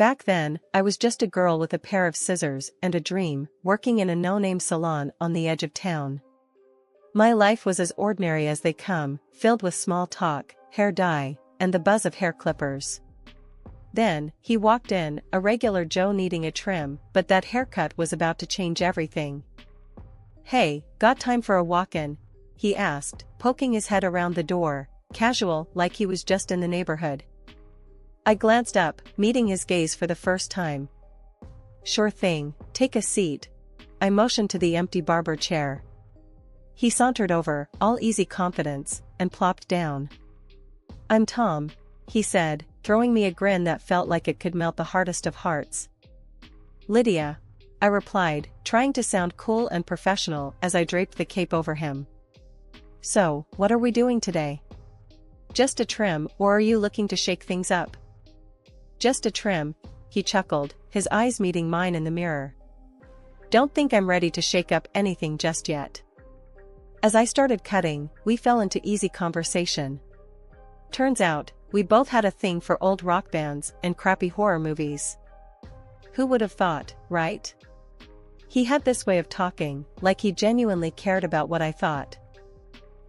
Back then, I was just a girl with a pair of scissors and a dream, working in a no-name salon on the edge of town. My life was as ordinary as they come, filled with small talk, hair dye, and the buzz of hair clippers. Then, he walked in, a regular Joe needing a trim, but that haircut was about to change everything. "Hey, got time for a walk-in?" he asked, poking his head around the door, casual, like he was just in the neighborhood. I glanced up, meeting his gaze for the first time. "Sure thing, take a seat." I motioned to the empty barber chair. He sauntered over, all easy confidence, and plopped down. "I'm Tom," he said, throwing me a grin that felt like it could melt the hardest of hearts. "Lydia," I replied, trying to sound cool and professional as I draped the cape over him. "So, what are we doing today? Just a trim, or are you looking to shake things up?" "Just a trim," he chuckled, his eyes meeting mine in the mirror. "Don't think I'm ready to shake up anything just yet." As I started cutting, we fell into easy conversation. Turns out, we both had a thing for old rock bands and crappy horror movies. Who would have thought, right? He had this way of talking, like he genuinely cared about what I thought.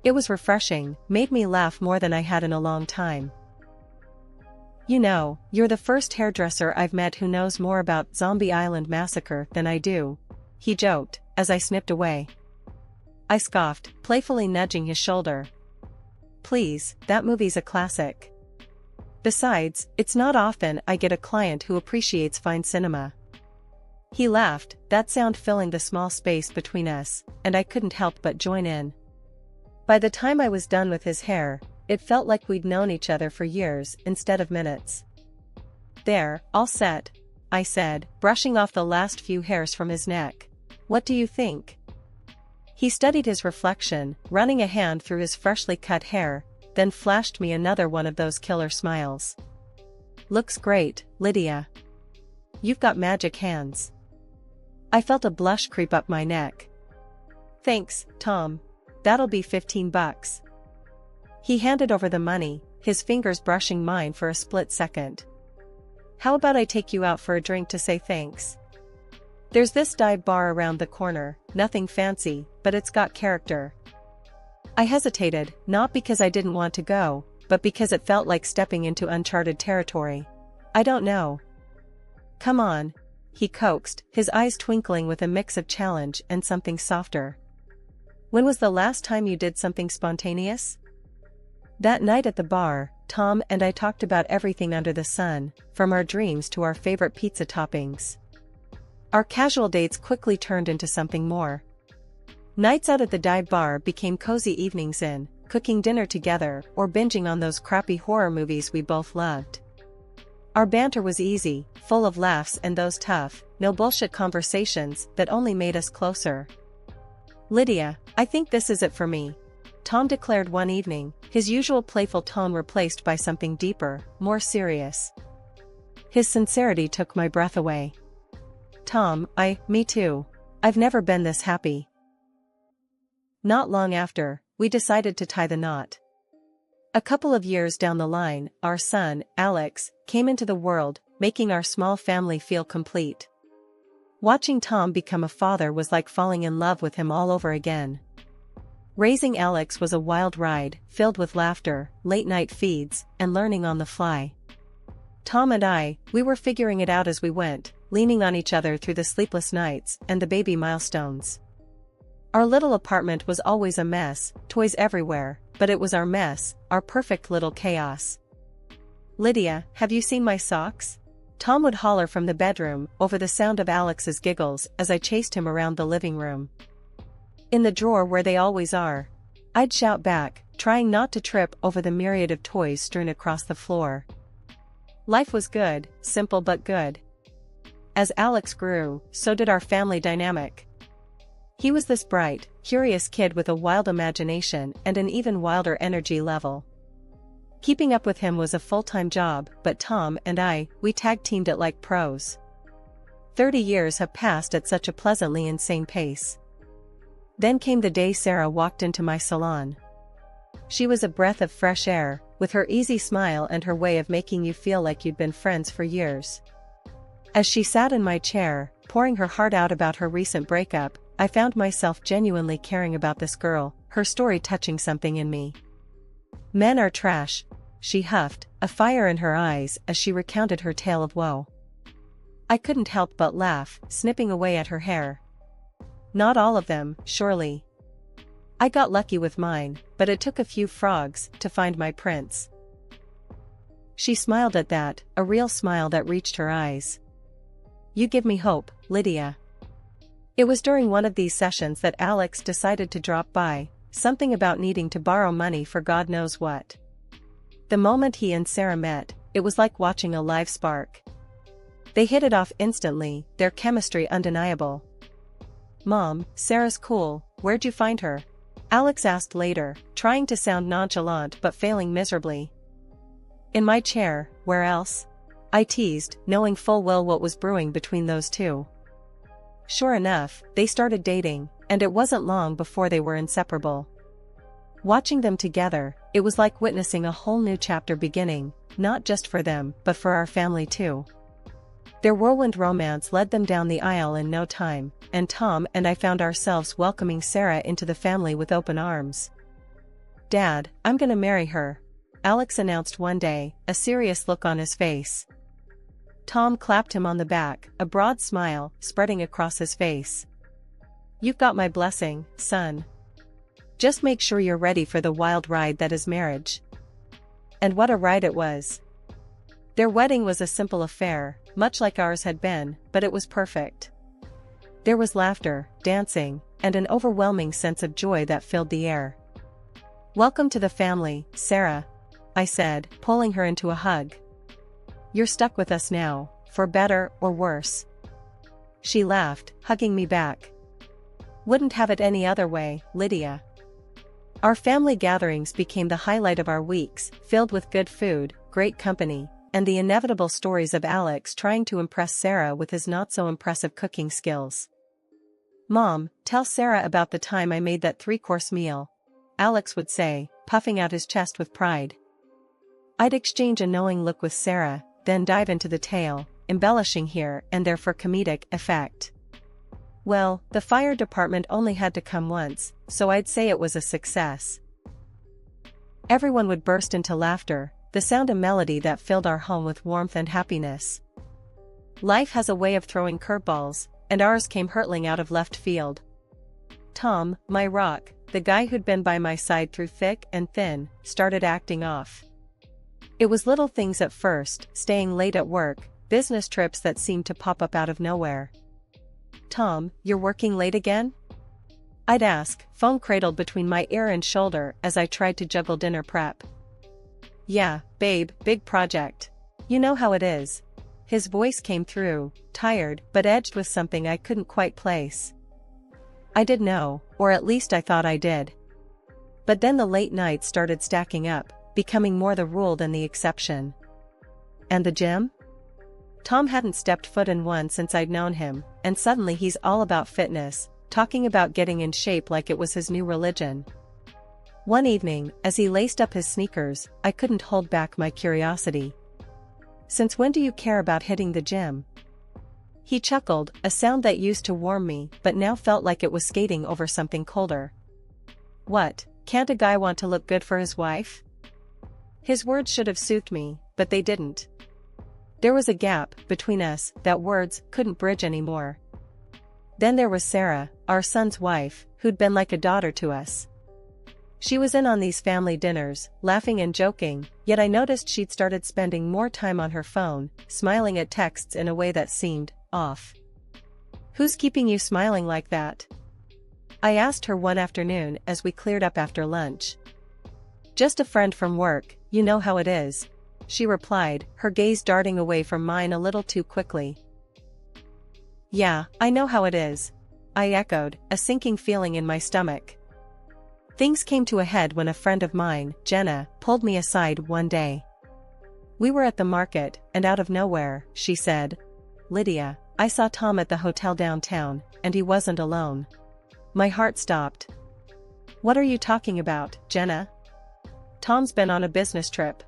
It was refreshing, made me laugh more than I had in a long time. "You know, you're the first hairdresser I've met who knows more about Zombie Island Massacre than I do," he joked, as I snipped away. I scoffed, playfully nudging his shoulder. "Please, that movie's a classic. Besides, it's not often I get a client who appreciates fine cinema." He laughed, that sound filling the small space between us, and I couldn't help but join in. By the time I was done with his hair, it felt like we'd known each other for years instead of minutes. "There, all set," I said, brushing off the last few hairs from his neck. "What do you think?" He studied his reflection, running a hand through his freshly cut hair, then flashed me another one of those killer smiles. "Looks great, Lydia. You've got magic hands." I felt a blush creep up my neck. "Thanks, Tom. That'll be $15. He handed over the money, his fingers brushing mine for a split second. "How about I take you out for a drink to say thanks? There's this dive bar around the corner, nothing fancy, but it's got character." I hesitated, not because I didn't want to go, but because it felt like stepping into uncharted territory. "I don't know." "Come on," he coaxed, his eyes twinkling with a mix of challenge and something softer. "When was the last time you did something spontaneous?" That night at the bar, Tom and I talked about everything under the sun, from our dreams to our favorite pizza toppings. Our casual dates quickly turned into something more. Nights out at the dive bar became cozy evenings in, cooking dinner together or binging on those crappy horror movies we both loved. Our banter was easy, full of laughs and those tough, no-bullshit conversations that only made us closer. "Lydia, I think this is it for me," Tom declared one evening, his usual playful tone replaced by something deeper, more serious. His sincerity took my breath away. "Tom, me too. I've never been this happy." Not long after, we decided to tie the knot. A couple of years down the line, our son, Alex, came into the world, making our small family feel complete. Watching Tom become a father was like falling in love with him all over again. Raising Alex was a wild ride, filled with laughter, late-night feeds, and learning on the fly. Tom and we were figuring it out as we went, leaning on each other through the sleepless nights and the baby milestones. Our little apartment was always a mess, toys everywhere, but it was our mess, our perfect little chaos. "Lydia, have you seen my socks?" Tom would holler from the bedroom, over the sound of Alex's giggles as I chased him around the living room. "In the drawer where they always are," I'd shout back, trying not to trip over the myriad of toys strewn across the floor. Life was good, simple but good. As Alex grew, so did our family dynamic. He was this bright, curious kid with a wild imagination and an even wilder energy level. Keeping up with him was a full-time job, but Tom and we tag-teamed it like pros. 30 years have passed at such a pleasantly insane pace. Then came the day Sarah walked into my salon. She was a breath of fresh air, with her easy smile and her way of making you feel like you'd been friends for years. As she sat in my chair, pouring her heart out about her recent breakup, I found myself genuinely caring about this girl, her story touching something in me. Men are trash, she huffed, a fire in her eyes as she recounted her tale of woe. I couldn't help but laugh, snipping away at her hair. Not all of them, surely. I got lucky with mine, but it took a few frogs to find my prince. She smiled at that, a real smile that reached her eyes. You give me hope, Lydia. It was during one of these sessions that Alex decided to drop by, something about needing to borrow money for God knows what. The moment he and Sarah met, it was like watching a live spark. They hit it off instantly, their chemistry undeniable. Mom, Sarah's cool, where'd you find her? Alex asked later, trying to sound nonchalant but failing miserably. In my chair, where else? I teased, knowing full well what was brewing between those two. Sure enough, they started dating, and it wasn't long before they were inseparable. Watching them together, it was like witnessing a whole new chapter beginning, not just for them, but for our family too. Their whirlwind romance led them down the aisle in no time, and Tom and I found ourselves welcoming Sarah into the family with open arms. Dad, I'm gonna marry her, Alex announced one day, a serious look on his face. Tom clapped him on the back, a broad smile spreading across his face. You've got my blessing, son. Just make sure you're ready for the wild ride that is marriage. And what a ride it was. Their wedding was a simple affair, much like ours had been, but it was perfect. There was laughter, dancing, and an overwhelming sense of joy that filled the air. Welcome to the family, Sarah, I said, pulling her into a hug. You're stuck with us now, for better or worse. She laughed, hugging me back. Wouldn't have it any other way, Lydia. Our family gatherings became the highlight of our weeks, filled with good food, great company, and the inevitable stories of Alex trying to impress Sarah with his not-so-impressive cooking skills. Mom, tell Sarah about the time I made that 3-course meal, Alex would say, puffing out his chest with pride. I'd exchange a knowing look with Sarah, then dive into the tale, embellishing here and there for comedic effect. Well, the fire department only had to come once, so I'd say it was a success. Everyone would burst into laughter, the sound and melody that filled our home with warmth and happiness. Life has a way of throwing curveballs, and ours came hurtling out of left field. Tom, my rock, the guy who'd been by my side through thick and thin, started acting off. It was little things at first, staying late at work, business trips that seemed to pop up out of nowhere. Tom, you're working late again? I'd ask, phone cradled between my ear and shoulder as I tried to juggle dinner prep. Yeah, babe, big project. You know how it is. His voice came through, tired but edged with something I couldn't quite place. I did know, or at least I thought I did. But then the late nights started stacking up, becoming more the rule than the exception. And the gym? Tom hadn't stepped foot in one since I'd known him, and suddenly he's all about fitness, talking about getting in shape like it was his new religion. One evening, as he laced up his sneakers, I couldn't hold back my curiosity. Since when do you care about hitting the gym? He chuckled, a sound that used to warm me but now felt like it was skating over something colder. What, can't a guy want to look good for his wife? His words should have soothed me, but they didn't. There was a gap between us that words couldn't bridge anymore. Then there was Sarah, our son's wife, who'd been like a daughter to us. She was in on these family dinners, laughing and joking, yet I noticed she'd started spending more time on her phone, smiling at texts in a way that seemed off. Who's keeping you smiling like that? I asked her one afternoon as we cleared up after lunch. Just a friend from work, you know how it is, she replied, her gaze darting away from mine a little too quickly. Yeah, I know how it is, I echoed, a sinking feeling in my stomach. Things came to a head when a friend of mine, Jenna, pulled me aside one day. We were at the market, and out of nowhere, she said, Lydia, I saw Tom at the hotel downtown, and he wasn't alone. My heart stopped. What are you talking about, Jenna? Tom's been on a business trip.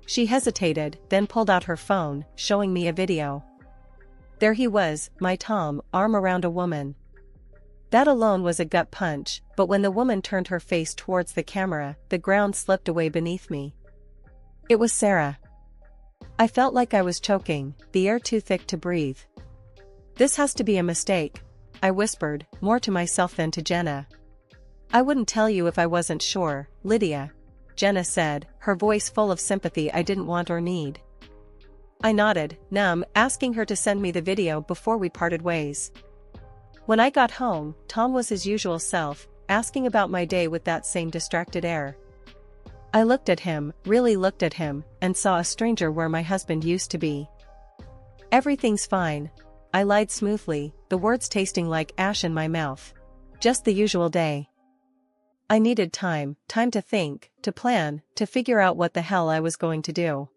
She hesitated, then pulled out her phone, showing me a video. There he was, my Tom, arm around a woman. That alone was a gut punch, but when the woman turned her face towards the camera, the ground slipped away beneath me. It was Sarah. I felt like I was choking, the air too thick to breathe. This has to be a mistake, I whispered, more to myself than to Jenna. I wouldn't tell you if I wasn't sure, Lydia, Jenna said, her voice full of sympathy I didn't want or need. I nodded, numb, asking her to send me the video before we parted ways. When I got home, Tom was his usual self, asking about my day with that same distracted air. I looked at him, really looked at him, and saw a stranger where my husband used to be. Everything's fine, I lied smoothly, the words tasting like ash in my mouth. Just the usual day. I needed time to think, to plan, to figure out what the hell I was going to do.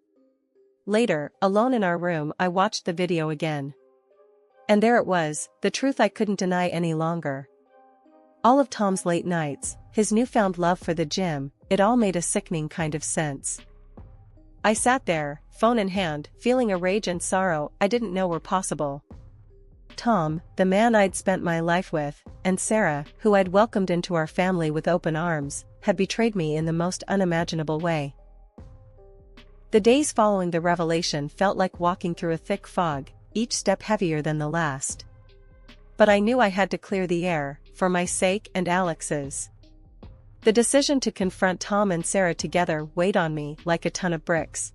Later, alone in our room, I watched the video again. And there it was, the truth I couldn't deny any longer. All of Tom's late nights, his newfound love for the gym, it all made a sickening kind of sense. I sat there, phone in hand, feeling a rage and sorrow I didn't know were possible. Tom, the man I'd spent my life with, and Sarah, who I'd welcomed into our family with open arms, had betrayed me in the most unimaginable way. The days following the revelation felt like walking through a thick fog, each step heavier than the last. But I knew I had to clear the air, for my sake and Alex's. The decision to confront Tom and Sarah together weighed on me like a ton of bricks.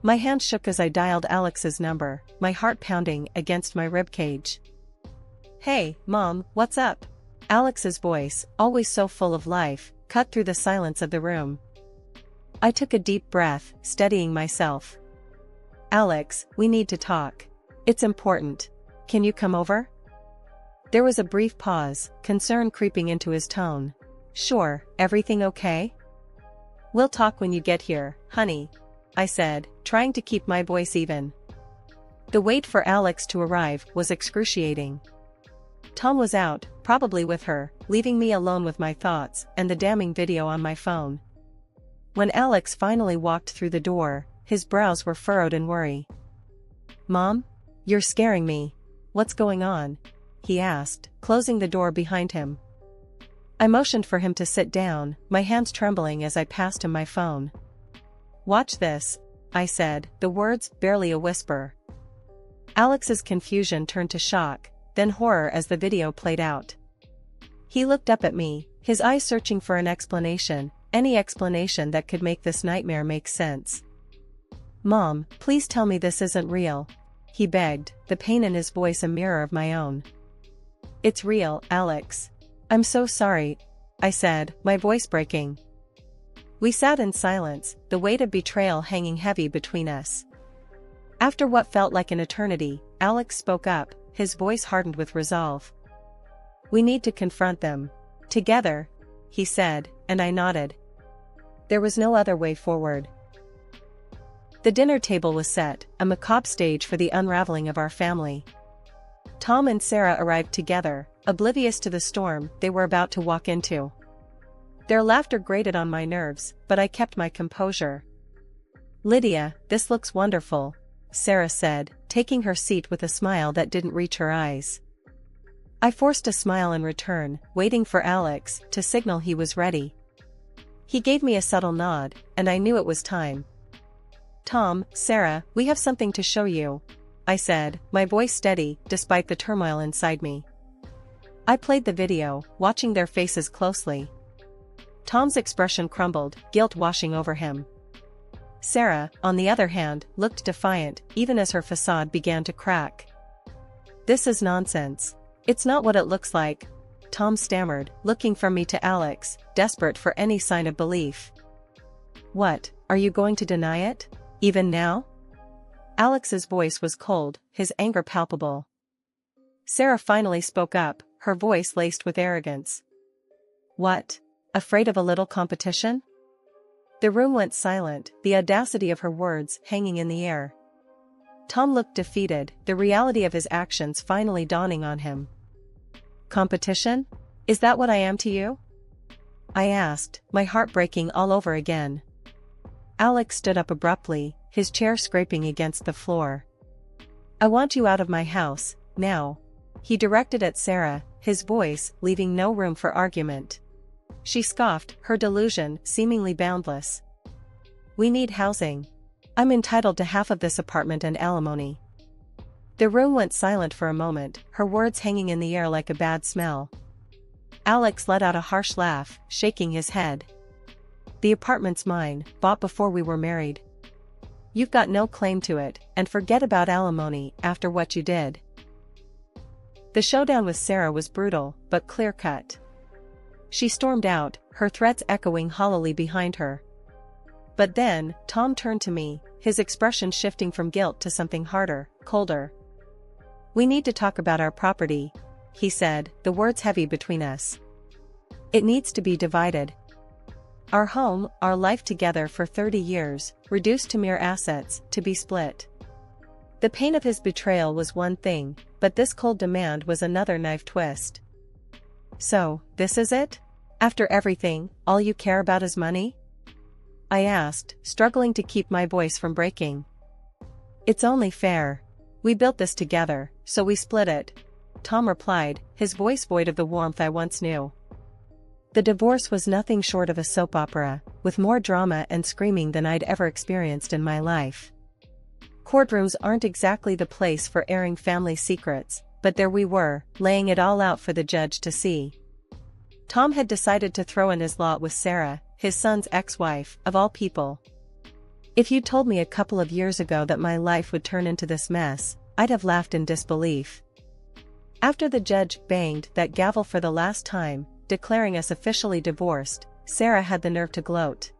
My hand shook as I dialed Alex's number, my heart pounding against my ribcage. Hey, Mom, what's up? Alex's voice, always so full of life, cut through the silence of the room. I took a deep breath, steadying myself. Alex, we need to talk. It's important. Can you come over? There was a brief pause, concern creeping into his tone. Sure, everything okay? We'll talk when you get here, honey, I said, trying to keep my voice even. The wait for Alex to arrive was excruciating. Tom was out, probably with her, leaving me alone with my thoughts and the damning video on my phone. When Alex finally walked through the door, his brows were furrowed in worry. Mom? You're scaring me. What's going on? He asked, closing the door behind him. I motioned for him to sit down, my hands trembling as I passed him my phone. Watch this, I said, the words barely a whisper. Alex's confusion turned to shock, then horror as the video played out. He looked up at me, his eyes searching for an explanation, any explanation that could make this nightmare make sense. Mom, please tell me this isn't real, he begged, the pain in his voice a mirror of my own. It's real, Alex. I'm so sorry, I said, my voice breaking. We sat in silence, the weight of betrayal hanging heavy between us. After what felt like an eternity, Alex spoke up, his voice hardened with resolve. We need to confront them. Together, he said, and I nodded. There was no other way forward. The dinner table was set, a macabre stage for the unraveling of our family. Tom and Sarah arrived together, oblivious to the storm they were about to walk into. Their laughter grated on my nerves, but I kept my composure. Lydia, this looks wonderful, Sarah said, taking her seat with a smile that didn't reach her eyes. I forced a smile in return, waiting for Alex to signal he was ready. He gave me a subtle nod, and I knew it was time. Tom, Sarah, we have something to show you, I said, my voice steady, despite the turmoil inside me. I played the video, watching their faces closely. Tom's expression crumbled, guilt washing over him. Sarah, on the other hand, looked defiant, even as her facade began to crack. This is nonsense. It's not what it looks like, Tom stammered, looking from me to Alex, desperate for any sign of belief. What, are you going to deny it? Even now? Alex's voice was cold, his anger palpable. Sarah finally spoke up, her voice laced with arrogance. What? Afraid of a little competition? The room went silent, the audacity of her words hanging in the air. Tom looked defeated, the reality of his actions finally dawning on him. Competition? Is that what I am to you? I asked, my heart breaking all over again. Alex stood up abruptly, his chair scraping against the floor. I want you out of my house, now. He directed at Sarah, his voice leaving no room for argument. She scoffed, her delusion seemingly boundless. We need housing. I'm entitled to half of this apartment and alimony. The room went silent for a moment, her words hanging in the air like a bad smell. Alex let out a harsh laugh, shaking his head. The apartment's mine, bought before we were married. You've got no claim to it, and forget about alimony after what you did. The showdown with Sarah was brutal, but clear-cut. She stormed out, her threats echoing hollowly behind her. But then, Tom turned to me, his expression shifting from guilt to something harder, colder. We need to talk about our property, he said, the words heavy between us. It needs to be divided. Our home, our life together for 30 years, reduced to mere assets, to be split. The pain of his betrayal was one thing, but this cold demand was another knife twist. So, this is it? After everything, all you care about is money? I asked, struggling to keep my voice from breaking. It's only fair. We built this together, so we split it, Tom replied, his voice void of the warmth I once knew. The divorce was nothing short of a soap opera, with more drama and screaming than I'd ever experienced in my life. Courtrooms aren't exactly the place for airing family secrets, but there we were, laying it all out for the judge to see. Tom had decided to throw in his lot with Sarah, his son's ex-wife, of all people. If you'd told me a couple of years ago that my life would turn into this mess, I'd have laughed in disbelief. After the judge banged that gavel for the last time, declaring us officially divorced, Sarah had the nerve to gloat.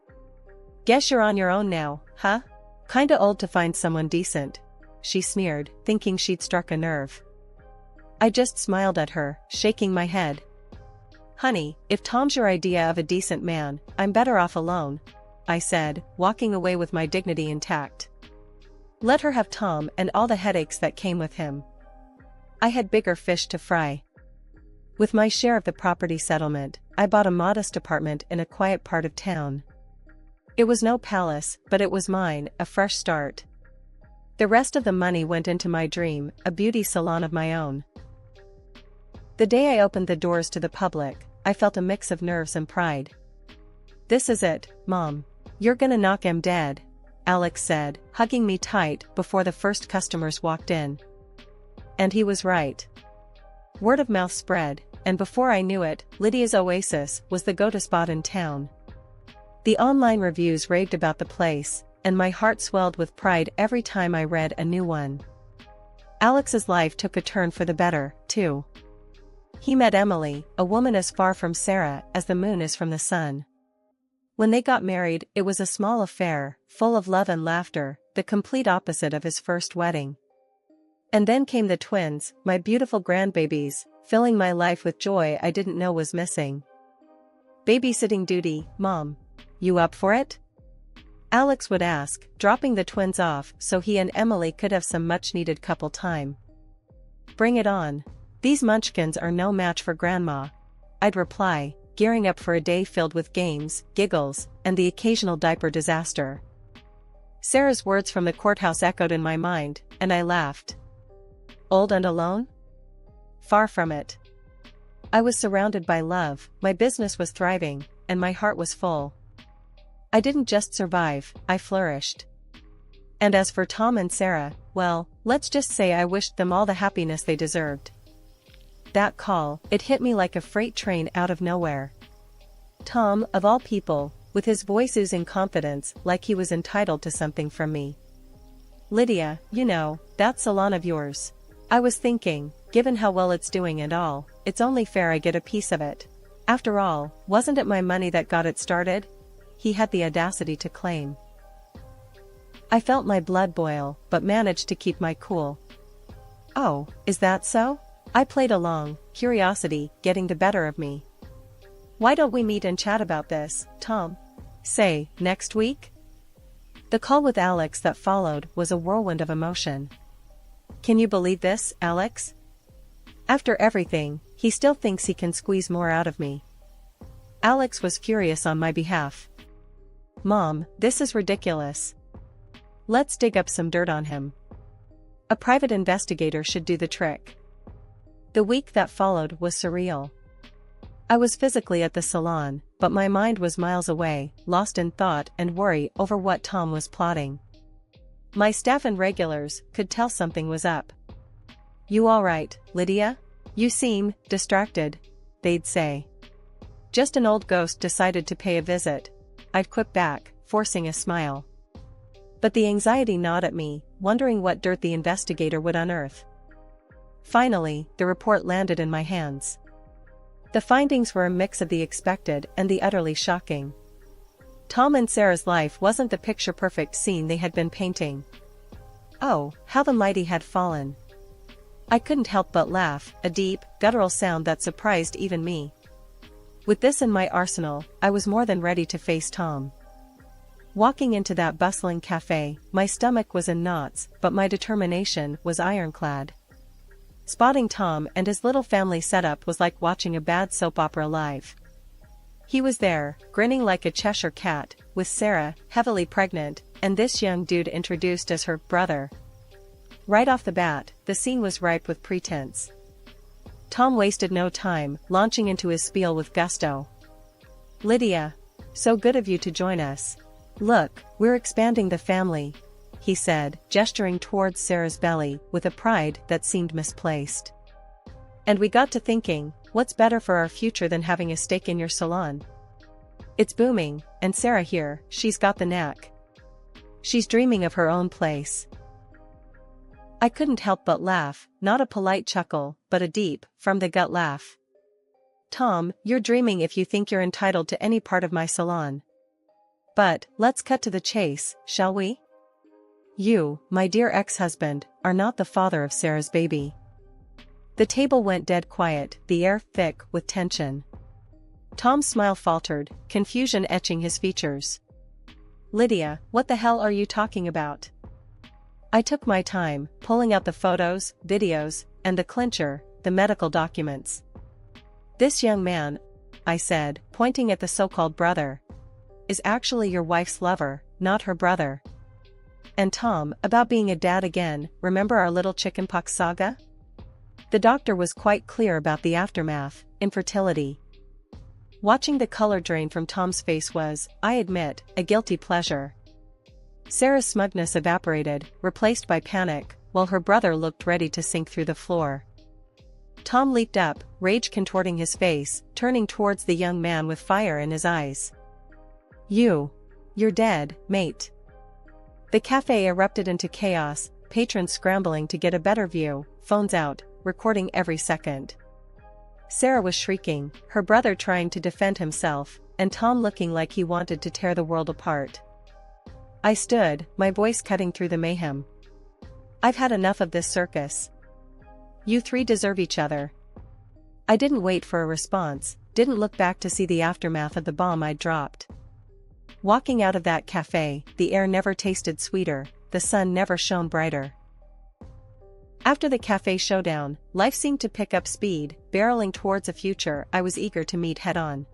Guess you're on your own now, huh? Kinda old to find someone decent, she sneered, thinking she'd struck a nerve. I just smiled at her, shaking my head. Honey, if Tom's your idea of a decent man, I'm better off alone, I said, walking away with my dignity intact. Let her have Tom and all the headaches that came with him. I had bigger fish to fry. With my share of the property settlement, I bought a modest apartment in a quiet part of town. It was no palace, but it was mine, a fresh start. The rest of the money went into my dream, a beauty salon of my own. The day I opened the doors to the public, I felt a mix of nerves and pride. This is it, Mom. You're gonna knock 'em dead, Alex said, hugging me tight before the first customers walked in. And he was right. Word of mouth spread, and before I knew it, Lydia's Oasis was the go-to spot in town. The online reviews raved about the place, and my heart swelled with pride every time I read a new one. Alex's life took a turn for the better, too. He met Emily, a woman as far from Sarah as the moon is from the sun. When they got married, it was a small affair, full of love and laughter, the complete opposite of his first wedding. And then came the twins, my beautiful grandbabies, filling my life with joy I didn't know was missing. Babysitting duty, Mom. You up for it? Alex would ask, dropping the twins off so he and Emily could have some much-needed couple time. Bring it on. These munchkins are no match for Grandma, I'd reply, gearing up for a day filled with games, giggles, and the occasional diaper disaster. Sarah's words from the courthouse echoed in my mind, and I laughed. Old and alone? Far from it. I was surrounded by love, my business was thriving, and my heart was full. I didn't just survive, I flourished. And as for Tom and Sarah, well, let's just say I wished them all the happiness they deserved. That call, it hit me like a freight train out of nowhere. Tom, of all people, with his voice oozing confidence like he was entitled to something from me. Lydia, you know, that salon of yours. I was thinking, given how well it's doing and all, it's only fair I get a piece of it. After all, wasn't it my money that got it started? He had the audacity to claim. I felt my blood boil, but managed to keep my cool. Oh, is that so? I played along, curiosity getting the better of me. Why don't we meet and chat about this, Tom? Say, next week? The call with Alex that followed was a whirlwind of emotion. Can you believe this, Alex? After everything, he still thinks he can squeeze more out of me. Alex was furious on my behalf. Mom, this is ridiculous. Let's dig up some dirt on him. A private investigator should do the trick. The week that followed was surreal. I was physically at the salon, but my mind was miles away, lost in thought and worry over what Tom was plotting. My staff and regulars could tell something was up. "You all right, Lydia? You seem distracted," they'd say. "Just an old ghost decided to pay a visit," I'd quip back, forcing a smile. But the anxiety gnawed at me, wondering what dirt the investigator would unearth. Finally, the report landed in my hands. The findings were a mix of the expected and the utterly shocking. Tom and Sarah's life wasn't the picture-perfect scene they had been painting. Oh, how the mighty had fallen. I couldn't help but laugh, a deep, guttural sound that surprised even me. With this in my arsenal, I was more than ready to face Tom. Walking into that bustling cafe, my stomach was in knots, but my determination was ironclad. Spotting Tom and his little family setup was like watching a bad soap opera live. He was there, grinning like a Cheshire cat, with Sarah, heavily pregnant, and this young dude introduced as her brother. Right off the bat, the scene was ripe with pretense. Tom wasted no time, launching into his spiel with gusto. "Lydia, so good of you to join us. Look, we're expanding the family," he said, gesturing towards Sarah's belly with a pride that seemed misplaced. "And we got to thinking, what's better for our future than having a stake in your salon? It's booming, and Sarah here, she's got the knack. She's dreaming of her own place." I couldn't help but laugh, not a polite chuckle, but a deep, from-the-gut laugh. "Tom, you're dreaming if you think you're entitled to any part of my salon. But, let's cut to the chase, shall we? You, my dear ex-husband, are not the father of Sarah's baby." The table went dead quiet, the air thick with tension. Tom's smile faltered, confusion etching his features. "Lydia, what the hell are you talking about?" I took my time, pulling out the photos, videos, and the clincher, the medical documents. "This young man," I said, pointing at the so-called brother, "is actually your wife's lover, not her brother. And Tom, about being a dad again, remember our little chickenpox saga? The doctor was quite clear about the aftermath, infertility." Watching the color drain from Tom's face was, I admit, a guilty pleasure. Sarah's smugness evaporated, replaced by panic, while her brother looked ready to sink through the floor. Tom leaped up, rage contorting his face, turning towards the young man with fire in his eyes. You're dead, mate." The cafe erupted into chaos, patrons scrambling to get a better view, phones out, recording every second. Sarah was shrieking, her brother trying to defend himself, and Tom looking like he wanted to tear the world apart. I stood, my voice cutting through the mayhem. "I've had enough of this circus. You three deserve each other." I didn't wait for a response, didn't look back to see the aftermath of the bomb I'd dropped. Walking out of that cafe, the air never tasted sweeter, the sun never shone brighter. After the cafe showdown, life seemed to pick up speed, barreling towards a future I was eager to meet head-on.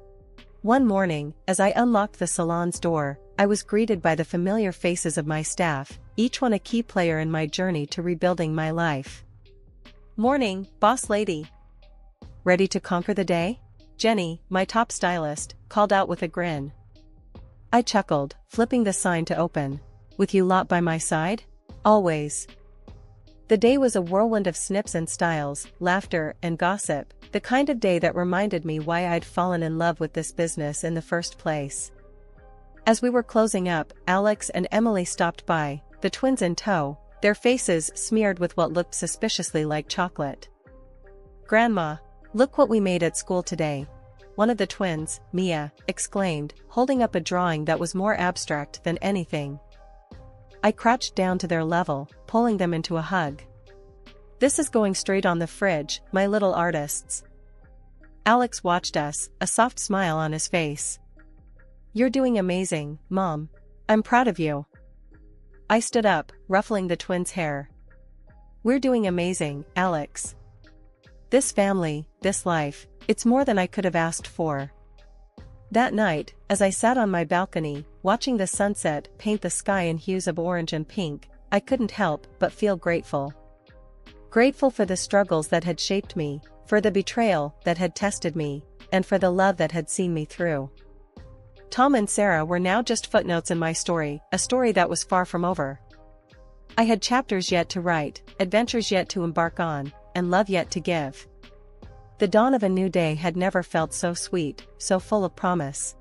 One morning, as I unlocked the salon's door, I was greeted by the familiar faces of my staff, each one a key player in my journey to rebuilding my life. "Morning, boss lady. Ready to conquer the day?" Jenny, my top stylist, called out with a grin. I chuckled, flipping the sign to open. "With you lot by my side? Always." The day was a whirlwind of snips and styles, laughter and gossip, the kind of day that reminded me why I'd fallen in love with this business in the first place. As we were closing up, Alex and Emily stopped by, the twins in tow, their faces smeared with what looked suspiciously like chocolate. "Grandma, look what we made at school today," one of the twins, Mia, exclaimed, holding up a drawing that was more abstract than anything. I crouched down to their level, pulling them into a hug. "This is going straight on the fridge, my little artists." Alex watched us, a soft smile on his face. "You're doing amazing, Mom. I'm proud of you." I stood up, ruffling the twins' hair. "We're doing amazing, Alex. This family, this life, it's more than I could have asked for." That night, as I sat on my balcony, watching the sunset paint the sky in hues of orange and pink, I couldn't help but feel grateful. Grateful for the struggles that had shaped me, for the betrayal that had tested me, and for the love that had seen me through. Tom and Sarah were now just footnotes in my story, a story that was far from over. I had chapters yet to write, adventures yet to embark on, and love yet to give. The dawn of a new day had never felt so sweet, so full of promise.